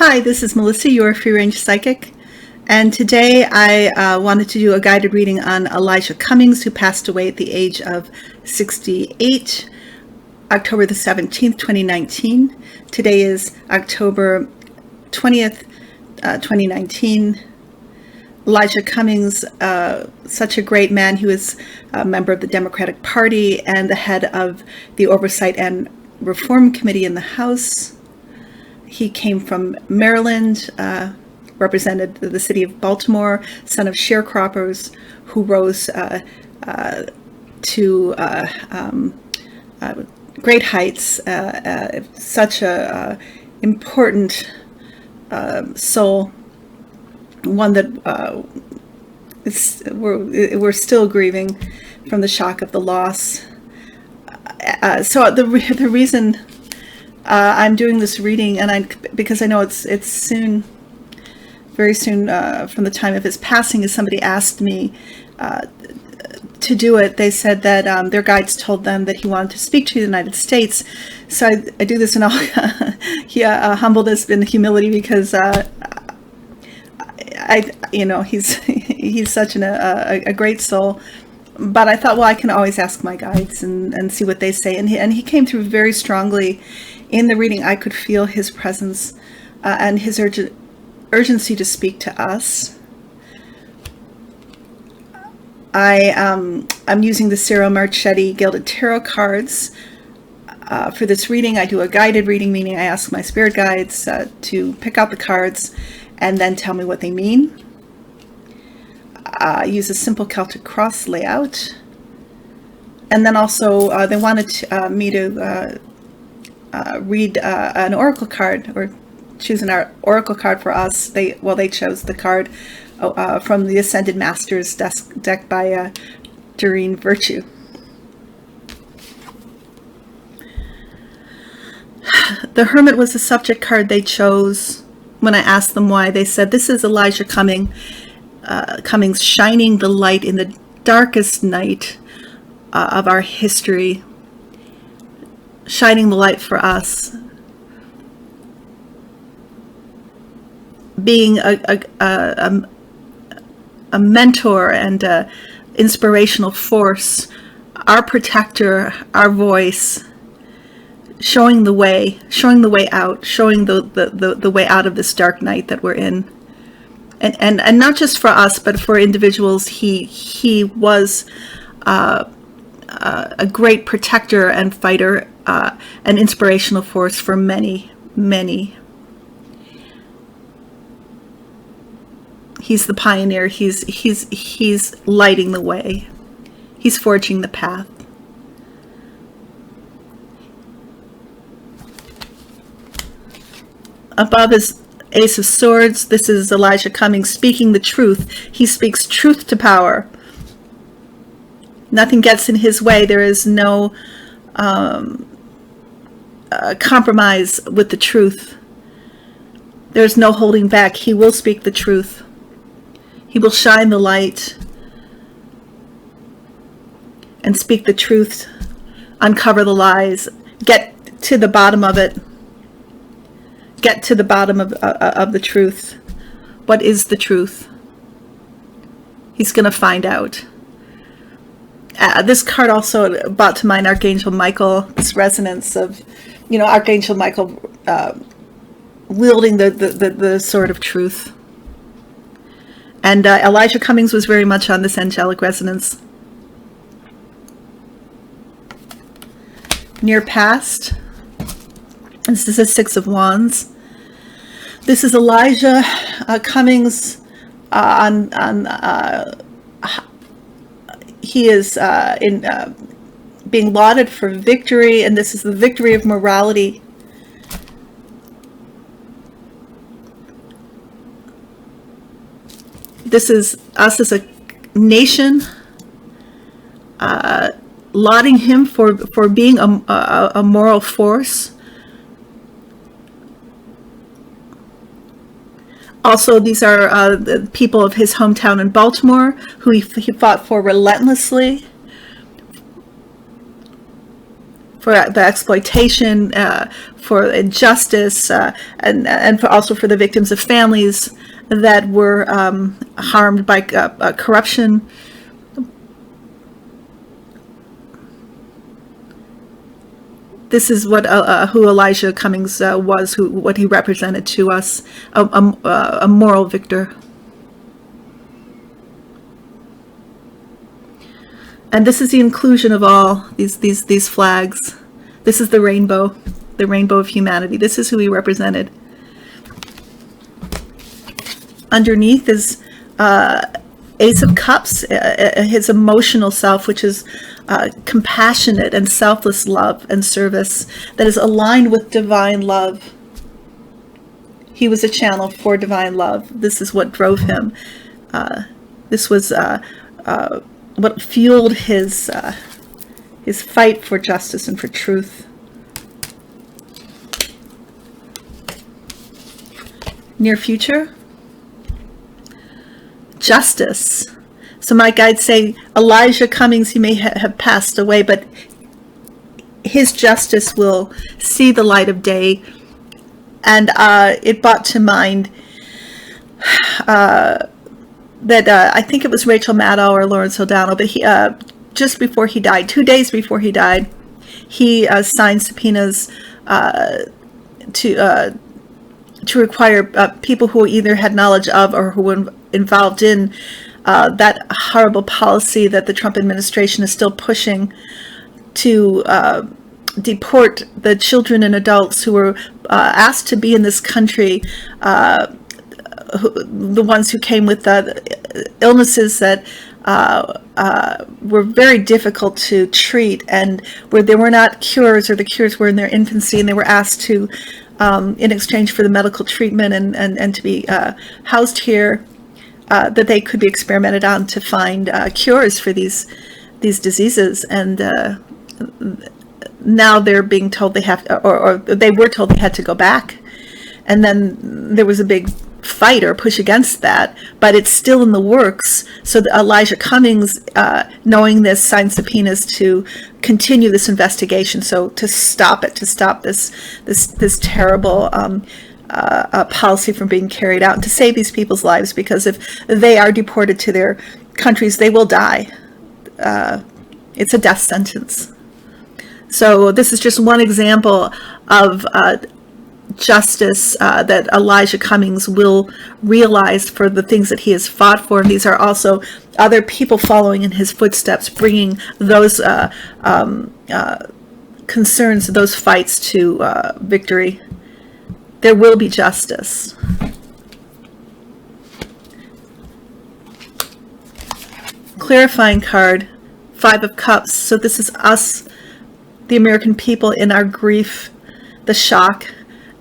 Hi, this is Melissa, your free range psychic, and today I wanted to do a guided reading on Elijah Cummings, who passed away at the age of 68, October the 17th, 2019. Today is October 20th, 2019. Elijah Cummings, such a great man. He was a member of the Democratic Party and the head of the Oversight and Reform Committee in the House. He came from Maryland, represented the city of Baltimore, son of sharecroppers who rose to great heights. Such a important soul, one that we're still grieving from the shock of the loss. So the reason I'm doing this reading, because I know it's soon, very soon from the time of his passing, as somebody asked me to do it. They said that their guides told them that he wanted to speak to the United States. So I do this in all humbleness and humility, because he's such a great soul. But I thought, well, I can always ask my guides and see what they say. And he came through very strongly in the reading. I could feel his presence and his urgency to speak to us. I'm using the Ciro Marchetti Gilded Tarot cards for this reading. I do a guided reading, meaning I ask my spirit guides to pick out the cards and then tell me what they mean. I use a simple Celtic cross layout. And then also they wanted me to read an oracle card, or choose an oracle card for us. They chose the card from the Ascended Masters deck by Doreen Virtue. The Hermit was the subject card they chose. When I asked them why, they said, this is Elijah Cummings shining the light in the darkest night of our history, shining the light for us, being a mentor and an inspirational force, our protector, our voice, showing the way out, showing the way out of this dark night that we're in. And not just for us, but for individuals. He was a great protector and fighter, an inspirational force for many, many. He's the pioneer. He's lighting the way. He's forging the path. Above is Ace of Swords. This is Elijah Cummings speaking the truth. He speaks truth to power. Nothing gets in his way. There is no compromise with the truth. There's no holding back. He will speak the truth. He will shine the light and speak the truth, uncover the lies, get to the bottom of it. Get to the bottom of the truth. What is the truth? He's going to find out. This card also brought to mind Archangel Michael, this resonance of, Archangel Michael wielding the sword of truth. And Elijah Cummings was very much on this angelic resonance. Near past. This is a Six of Wands. This is Elijah Cummings he is being lauded for victory, and this is the victory of morality. This is us as a nation lauding him for being a moral force. Also, these are the people of his hometown in Baltimore, who he fought for relentlessly. for the exploitation, for injustice, and also for the victims of families that were harmed by corruption. This is what who Elijah Cummings was, what he represented to us, a moral victor. And this is the inclusion of all these flags. This is the rainbow of humanity. This is who he represented. Underneath is Ace of Cups, his emotional self, which is compassionate and selfless love and service that is aligned with divine love. He was a channel for divine love. This is what drove him. This was what fueled his fight for justice and for truth. Near future, justice. So my guides say Elijah Cummings, he may have passed away, but his justice will see the light of day. And it brought to mind that I think it was Rachel Maddow or Lawrence O'Donnell, but he just before he died, 2 days before he died, he signed subpoenas to require people who either had knowledge of or who were involved in that horrible policy that the Trump administration is still pushing to deport the children and adults who were asked to be in this country, the ones who came with illnesses that were very difficult to treat, and where there were not cures, or the cures were in their infancy, and they were asked to, in exchange for the medical treatment and to be housed here, that they could be experimented on to find cures for these diseases. And now they're being told they have, or they were told they had to go back. And then there was a big fight or push against that, but it's still in the works. So Elijah Cummings, knowing this, signed subpoenas to continue this investigation. So to stop it, to stop this terrible policy from being carried out, and to save these people's lives, because if they are deported to their countries, they will die. It's a death sentence. So this is just one example of justice that Elijah Cummings will realize for the things that he has fought for. And these are also other people following in his footsteps, bringing those concerns, those fights to victory. There will be justice. Clarifying card, 5 of Cups. So this is us, the American people, in our grief, the shock,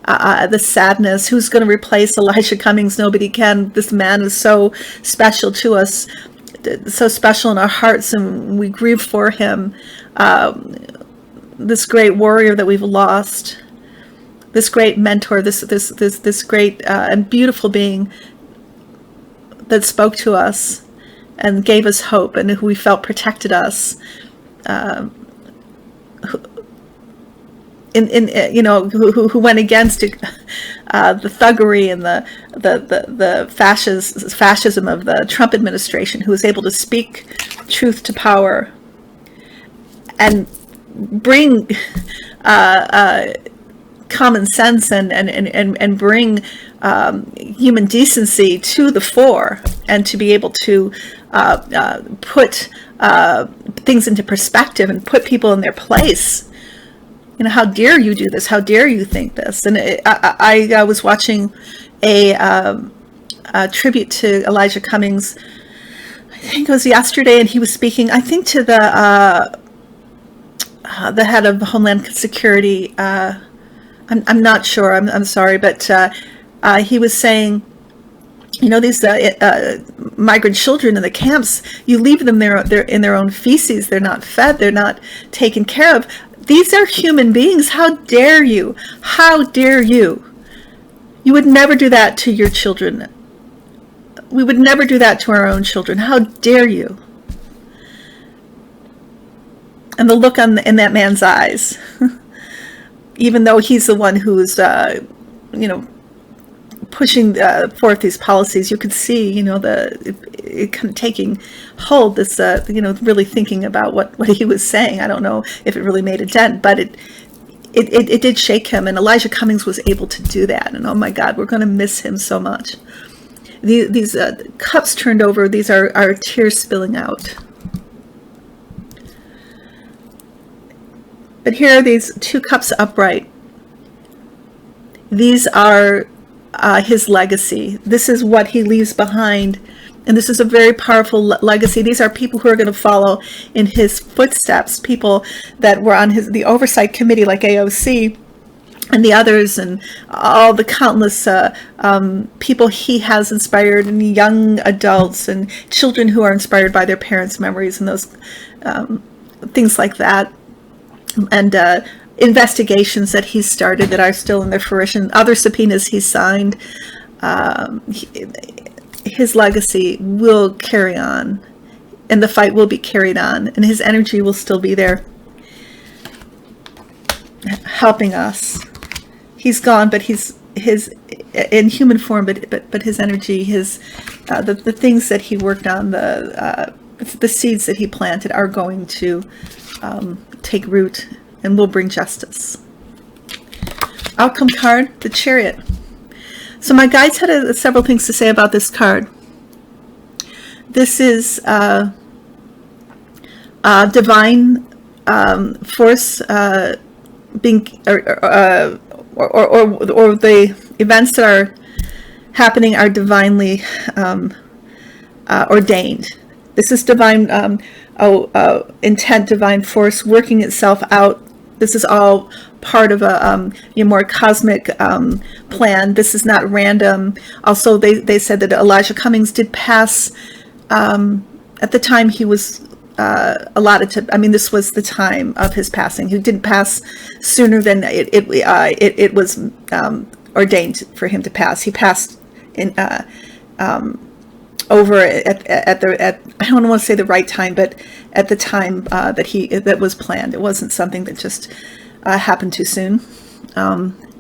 the sadness. Who's going to replace Elijah Cummings? Nobody can. This man is so special to us, so special in our hearts, and we grieve for him. This great warrior that we've lost, this great mentor, this great and beautiful being that spoke to us and gave us hope, and who we felt protected us. Who went against the thuggery and the fascism of the Trump administration, who was able to speak truth to power and bring common sense and bring human decency to the fore, and to be able to put things into perspective and put people in their place. How dare you do this? How dare you think this? And I was watching a tribute to Elijah Cummings, I think it was yesterday, and he was speaking, I think, to the head of Homeland Security. I'm not sure. I'm sorry, but he was saying, these migrant children in the camps, you leave them there, they're in their own feces. They're not fed. They're not taken care of. These are human beings. How dare you? How dare you? You would never do that to your children. We would never do that to our own children. How dare you? And the look in that man's eyes, even though he's the one who's, pushing forth these policies, you could see, it kind of taking hold, this, really thinking about what he was saying. I don't know if it really made a dent, but it did shake him, and Elijah Cummings was able to do that. And oh my God, we're going to miss him so much. These cups turned over, these are tears spilling out. But here are these 2 cups upright. These are his legacy. This is what he leaves behind. And this is a very powerful legacy. These are people who are going to follow in his footsteps, people that were on the oversight committee like AOC and the others, and all the countless people he has inspired, and young adults and children who are inspired by their parents' memories and those things like that. And investigations that he started that are still in their fruition, other subpoenas he signed. His legacy will carry on, and the fight will be carried on, and his energy will still be there, helping us. He's gone, but he's in human form, but his energy, the things that he worked on, the seeds that he planted are going to take root and will bring justice. Outcome card, the Chariot. So my guides had several things to say about this card. This is divine force being, or the events that are happening are divinely ordained. This is divine intent, divine force working itself out. This is all part of a more cosmic plan. This is not random. Also, they said that Elijah Cummings did pass at the time he was allotted to. I mean, this was the time of his passing. He didn't pass sooner than it was ordained for him to pass. He passed in over at I don't want to say the right time, but at the time that was planned. It wasn't something that just happened too soon.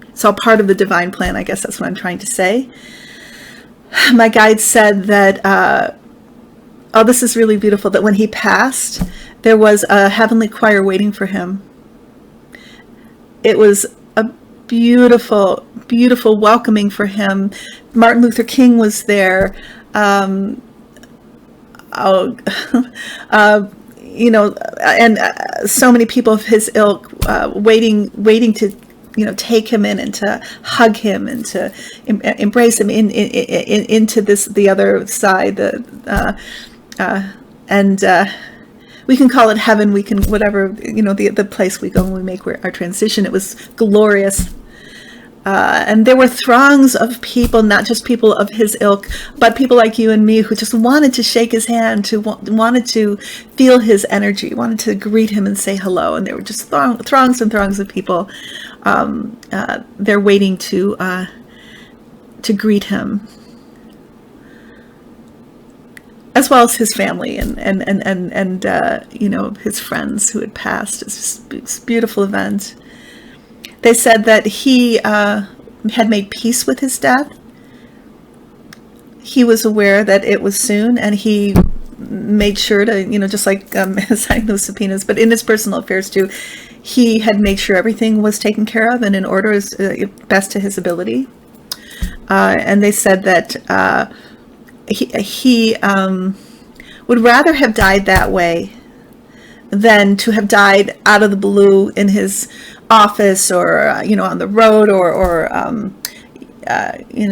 It's all part of the divine plan, I guess that's what I'm trying to say. My guide said that, this is really beautiful, that when he passed, there was a heavenly choir waiting for him. It was a beautiful, beautiful welcoming for him. Martin Luther King was there. And so many people of his ilk waiting to, take him in and to hug him and to embrace him into the other side. We can call it heaven. We can whatever, the place we go when we make our transition. It was glorious. And there were throngs of people, not just people of his ilk, but people like you and me who just wanted to shake his hand, wanted to feel his energy, wanted to greet him and say hello. And there were just throngs and throngs of people there waiting to greet him, as well as his family and his friends who had passed. It's a beautiful event. They said that he had made peace with his death. He was aware that it was soon, and he made sure to, just like signing those subpoenas, but in his personal affairs too, he had made sure everything was taken care of and in order as best to his ability. And they said that he would rather have died that way than to have died out of the blue in his office or on the road or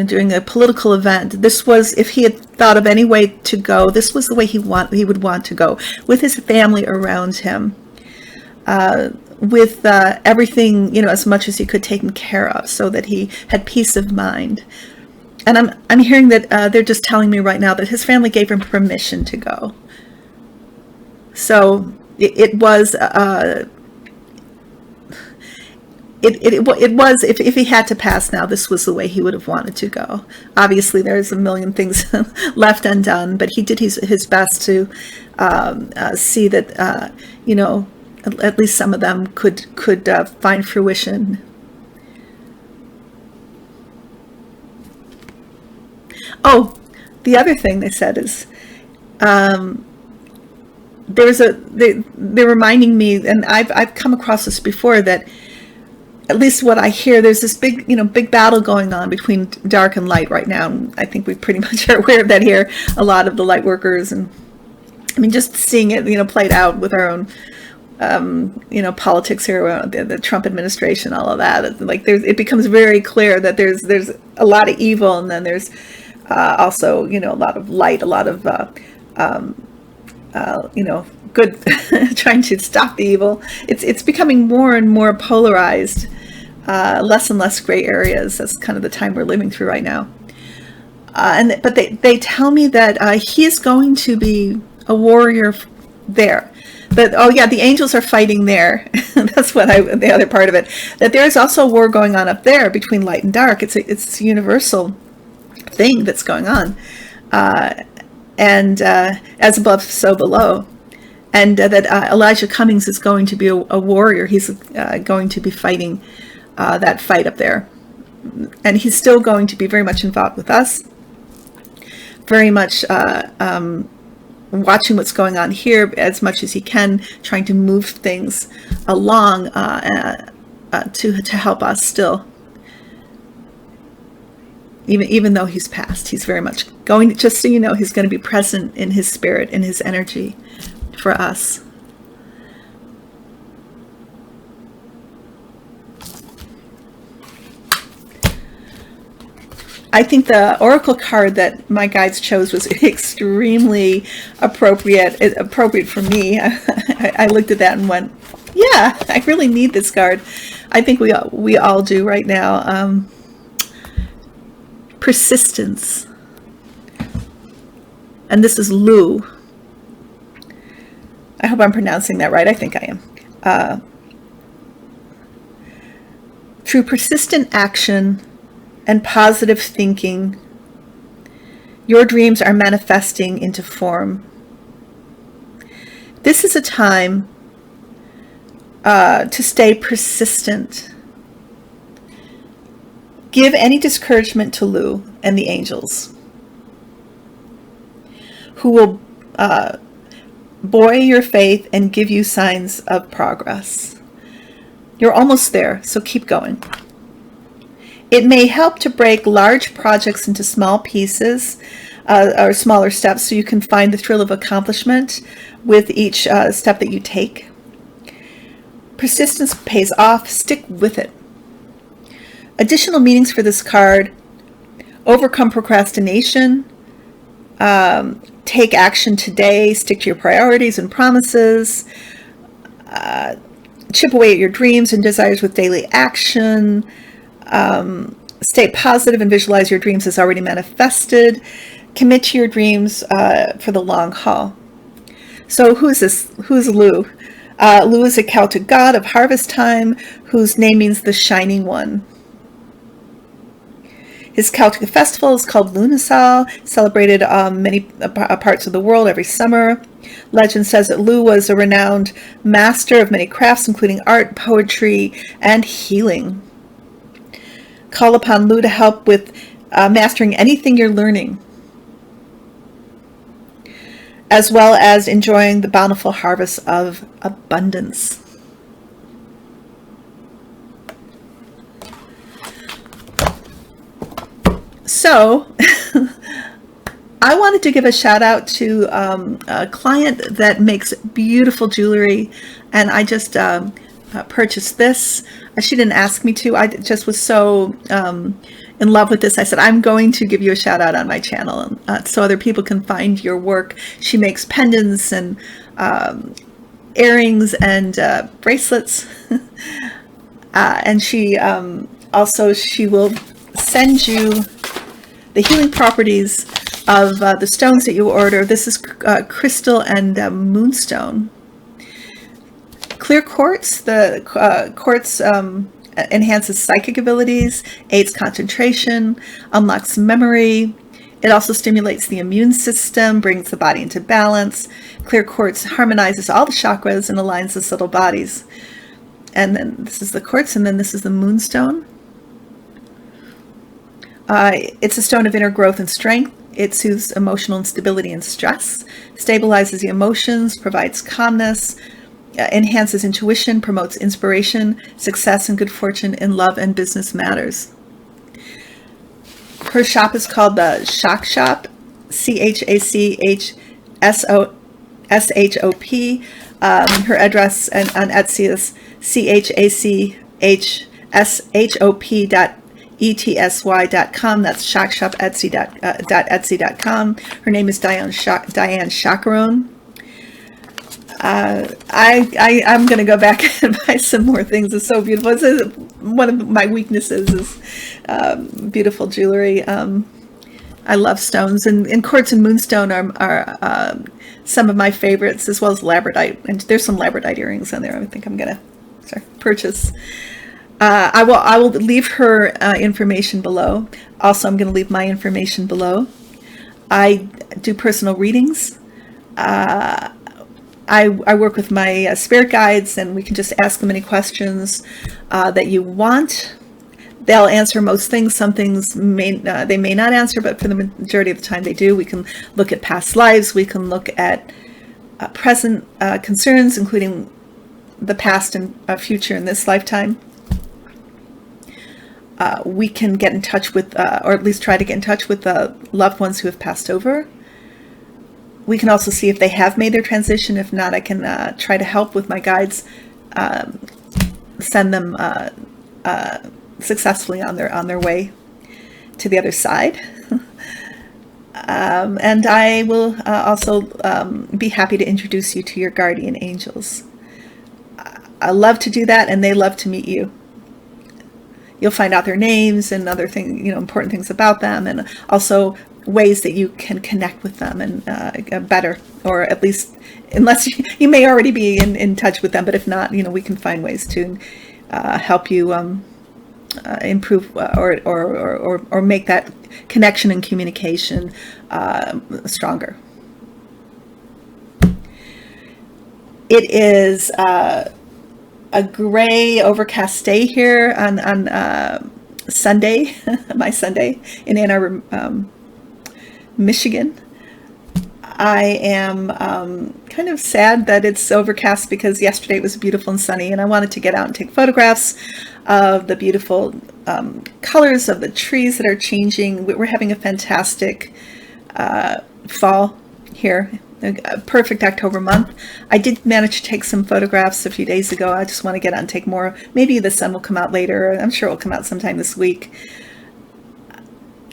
during a political event. This was, if he had thought of any way to go, this was the way he would want to go, with his family around him, with everything as much as he could taken care of, so that he had peace of mind. And I'm hearing that they're just telling me right now that his family gave him permission to go. So it was if he had to pass now, this was the way he would have wanted to go. Obviously, there's a million things left undone, but he did his best to see that at least some of them could find fruition. Oh, the other thing they said is, they're reminding me, and I've come across this before, that at least what I hear, there's this big battle going on between dark and light right now. And I think we pretty much are aware of that here. A lot of the light workers, and I mean, just seeing it, played out with our own, politics here, the Trump administration, all of that. Like, it becomes very clear that there's a lot of evil, and then there's also, a lot of light, a lot of, good, trying to stop the evil. It's becoming more and more polarized, less and less gray areas. That's kind of the time we're living through right now. But they tell me that he is going to be a warrior there. But the angels are fighting there. That's the other part of it. That there is also a war going on up there between light and dark. It's a universal thing that's going on, and as above, so below. And that Elijah Cummings is going to be a warrior. He's going to be fighting that fight up there, and he's still going to be very much involved with us. Very much watching what's going on here as much as he can, trying to move things along to help us still. Even though he's passed, he's very much going, just so you know, he's going to be present in his spirit, in his energy for us. I think the oracle card that my guides chose was extremely appropriate for me. I looked at that and went, yeah, I really need this card. I think we all do right now. Persistence. And this is Lu. I hope I'm pronouncing that right. I think I am. Through persistent action and positive thinking, your dreams are manifesting into form. This is a time to stay persistent. Give any discouragement to Lu and the angels, who will buoy your faith and give you signs of progress. You're almost there, so keep going. It may help to break large projects into small pieces or smaller steps, so you can find the thrill of accomplishment with each step that you take. Persistence pays off. Stick with it. Additional meanings for this card: overcome procrastination, take action today, stick to your priorities and promises, chip away at your dreams and desires with daily action, stay positive and visualize your dreams as already manifested, commit to your dreams for the long haul. So who is this? Who's Lu? Lu is a Celtic god of harvest time whose name means the shining one. His Celtic festival is called Lunasal, celebrated many parts of the world every summer. Legend says that Lu was a renowned master of many crafts, including art, poetry, and healing. Call upon Lu to help with mastering anything you're learning, as well as enjoying the bountiful harvest of abundance. So, I wanted to give a shout out to a client that makes beautiful jewelry, and I just purchased this. She didn't ask me to. I just was so in love with this. I said, I'm going to give you a shout out on my channel so other people can find your work. She makes pendants and earrings and bracelets. And she will send you the healing properties of the stones that you order. This is crystal and moonstone. Clear quartz. The quartz enhances psychic abilities, aids concentration, unlocks memory. It also stimulates the immune system, brings the body into balance. Clear quartz harmonizes all the chakras and aligns the subtle bodies. And then this is the quartz, and then this is the moonstone. It's a stone of inner growth and strength. It soothes emotional instability and stress, stabilizes the emotions, provides calmness, enhances intuition, promotes inspiration, success, and good fortune in love and business matters. Her shop is called the Chach Shop, CHACHSHOP. Her address on Etsy is CHACHSHOP.etsy.com. That's chachshop.etsy.com. Her name is Diane Chacharon. I'm going to go back and buy some more things. It's so beautiful. One of my weaknesses is beautiful jewelry. I love stones, and quartz and moonstone are some of my favorites, as well as labradorite. And there's some labradorite earrings on there. I think I'm going to purchase. I will leave her information below. Also, I'm going to leave my information below. I do personal readings. I work with my spirit guides, and we can just ask them any questions that you want. They'll answer most things. Some things they may not answer, but for the majority of the time they do. We can look at past lives. We can look at present concerns, including the past and future in this lifetime. We can get in touch with, or at least try to get in touch with loved ones who have passed over. We can also see if they have made their transition. If not, I can try to help with my guides, send them successfully on their way to the other side. And I will also be happy to introduce you to your guardian angels. I love to do that, and they love to meet you. You'll find out their names and other things, important things about them, and also ways that you can connect with them and better, or at least, unless you may already be in touch with them, but if not, we can find ways to help you improve or make that connection and communication stronger. It is a gray overcast day here on Sunday, my Sunday in Ann Arbor, Michigan. I am kind of sad that it's overcast because yesterday it was beautiful and sunny, and I wanted to get out and take photographs of the beautiful colors of the trees that are changing. We're having a fantastic fall here, a perfect October month. I did manage to take some photographs a few days ago. I just want to get out and take more. Maybe the sun will come out later. I'm sure it will come out sometime this week.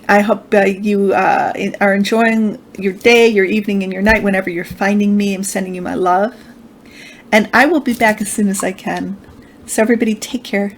I hope you are enjoying your day, your evening, and your night whenever you're finding me. I'm sending you my love. And I will be back as soon as I can. So everybody, take care.